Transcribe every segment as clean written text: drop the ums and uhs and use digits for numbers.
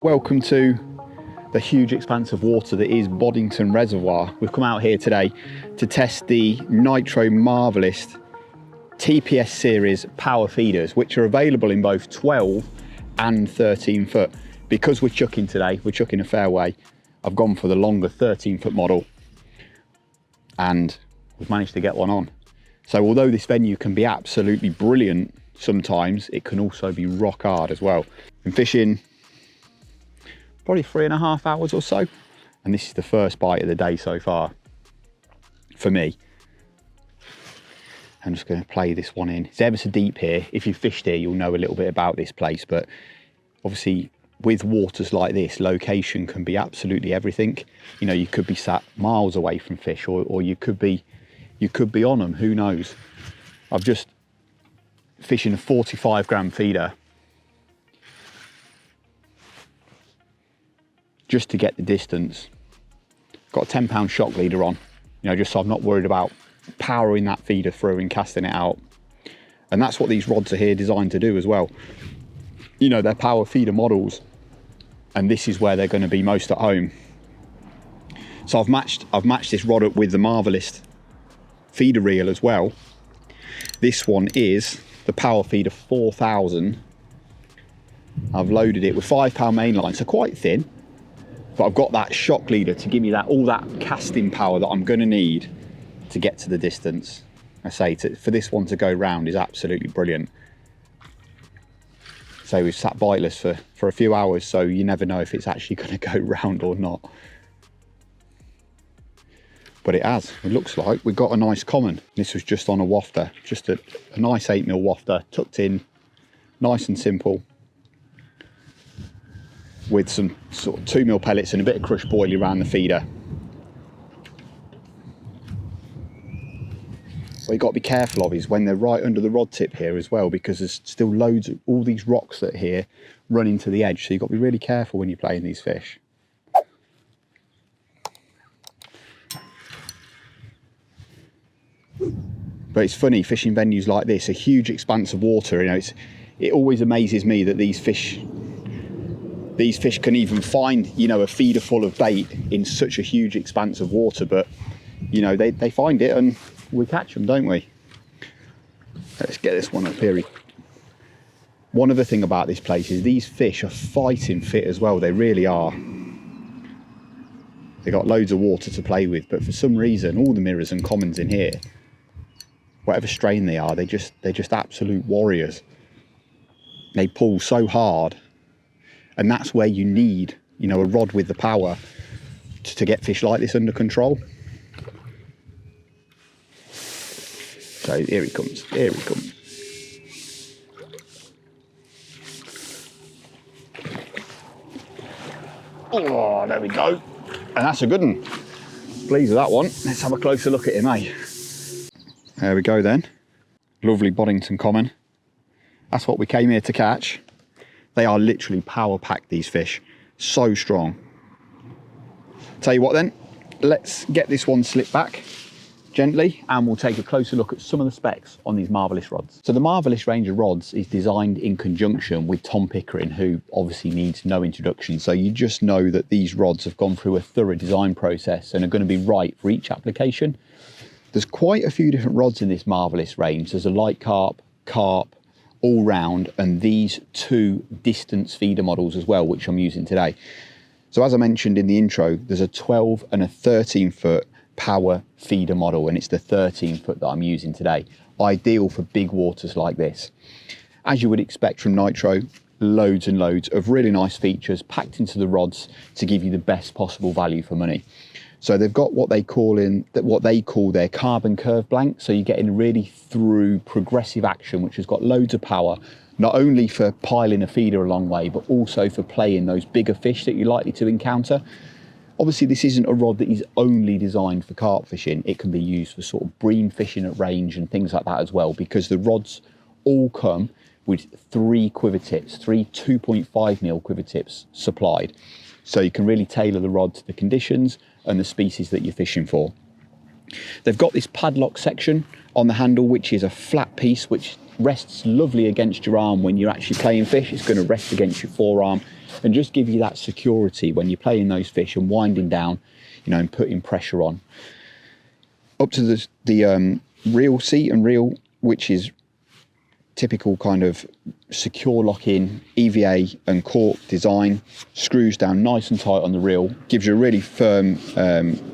Welcome to the huge expanse of water that is Boddington Reservoir. We've come out here today to test the Nytro Marvelist TPS series power feeders, which are available in both 12 and 13 foot. Because we're chucking today, we're chucking a fairway, I've gone for the longer 13 foot model and we've managed to get one on. So although this venue can be absolutely brilliant sometimes, it can also be rock hard as well. Been fishing probably 3.5 hours or so, and this is the first bite of the day so far for me. I'm just going to play this one in. It's ever so deep here. If you've fished here, you'll know a little bit about this place, but obviously with waters like this, location can be absolutely everything. You know, you could be sat miles away from fish, or you could be on them, who knows. I've just fishing a 45 gram feeder just to get the distance. Got a 10-pound shock leader on, you know, just so I'm not worried about powering that feeder through and casting it out. And that's what these rods are here designed to do as well. You know, they're power feeder models, and this is where they're going to be most at home. So I've matched this rod up with the Marvelist feeder reel as well. This one is the Power Feeder 4000. I've loaded it with 5-pound mainline, so quite thin. But I've got that shock leader to give me all that casting power that I'm going to need to get to the distance. I say for this one to go round is absolutely brilliant. So we've sat biteless for a few hours, so you never know if it's actually going to go round or not. But it has. It looks like we've got a nice common. This was just on a wafter, just a nice 8mm wafter, tucked in, nice and simple, with some sort of 2mm pellets and a bit of crushed boilie around the feeder. What you've got to be careful of is when they're right under the rod tip here as well, because there's still loads of all these rocks that are here run into the edge, so you've got to be really careful when you're playing these fish. But it's funny, fishing venues like this, a huge expanse of water, you know, it always amazes me that these fish can even find, you know, a feeder full of bait in such a huge expanse of water. But, you know, they find it and we catch them, don't we? Let's get this one up here. One other thing about this place is these fish are fighting fit as well. They really are. They've got loads of water to play with, but for some reason, all the mirrors and commons in here, whatever strain they are, they're just absolute warriors. They pull so hard. And that's where you need, you know, a rod with the power to get fish like this under control. So here he comes, here he comes. Oh, there we go. And that's a good one. Pleased with that one. Let's have a closer look at him, eh? There we go then. Lovely Boddington common. That's what we came here to catch. They are literally power packed, these fish. So strong. Tell you what then, let's get this one slipped back gently and we'll take a closer look at some of the specs on these Marvelist rods. So the Marvelist range of rods is designed in conjunction with Tom Pickering, who obviously needs no introduction. So you just know that these rods have gone through a thorough design process and are going to be right for each application. There's quite a few different rods in this Marvelist range. There's a light carp, all round, and these two distance feeder models as well, which I'm using today. So as I mentioned in the intro, there's a 12 and a 13 foot power feeder model, and it's the 13 foot that I'm using today. Ideal for big waters like this. As you would expect from Nytro, loads and loads of really nice features packed into the rods to give you the best possible value for money. So they've got what they call their carbon curve blank. So you're getting really through progressive action, which has got loads of power, not only for piling a feeder a long way, but also for playing those bigger fish that you're likely to encounter. Obviously, this isn't a rod that is only designed for carp fishing. It can be used for sort of bream fishing at range and things like that as well, because the rods all come with 3 quiver tips, 3 2.5mm quiver tips supplied. So you can really tailor the rod to the conditions and the species that you're fishing for. They've got this padlock section on the handle, which is a flat piece which rests lovely against your arm when you're actually playing fish. It's going to rest against your forearm and just give you that security when you're playing those fish and winding down, you know, and putting pressure on. Up to the reel seat and reel, which is typical kind of secure lock-in EVA and cork design, screws down nice and tight on the reel, gives you a really firm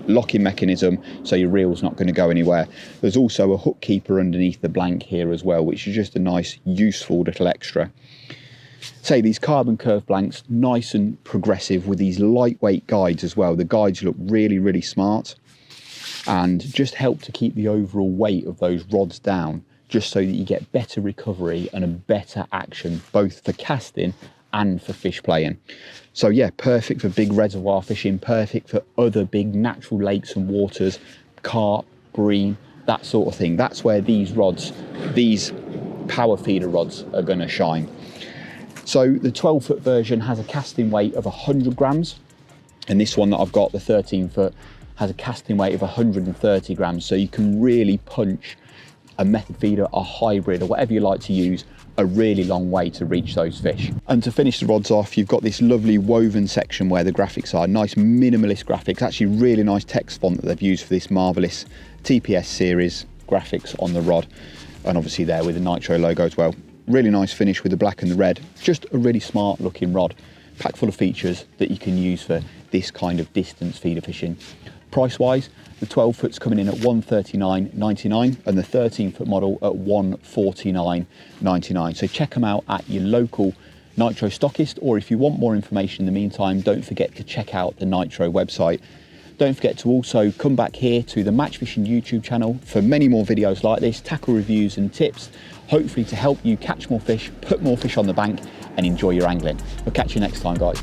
locking mechanism, so your reel's not going to go anywhere. There's also a hook keeper underneath the blank here as well, which is just a nice useful little extra. Say these carbon curve blanks, nice and progressive with these lightweight guides as well. The guides look really, really smart and just help to keep the overall weight of those rods down, just so that you get better recovery and a better action, both for casting and for fish playing. So yeah, perfect for big reservoir fishing, perfect for other big natural lakes and waters, carp, bream, that sort of thing. That's where these rods, these power feeder rods, are going to shine. So the 12-foot version has a casting weight of 100 grams, and this one that I've got, the 13-foot, has a casting weight of 130 grams. So you can really punch a method feeder, a hybrid, or whatever you like to use, a really long way to reach those fish. And to finish the rods off, you've got this lovely woven section where the graphics are, nice minimalist graphics, actually really nice text font that they've used for this Marvelist TPS series graphics on the rod, and obviously there with the Nytro logo as well. Really nice finish with the black and the red, just a really smart looking rod, packed full of features that you can use for this kind of distance feeder fishing. Price wise, the 12-foot's coming in at $139.99 and the 13-foot model at $149.99. So check them out at your local Nytro stockist, or if you want more information in the meantime, don't forget to check out the Nytro website. Don't forget to also come back here to the Match Fishing YouTube channel for many more videos like this, tackle reviews and tips, hopefully to help you catch more fish, put more fish on the bank and enjoy your angling. We'll catch you next time, guys.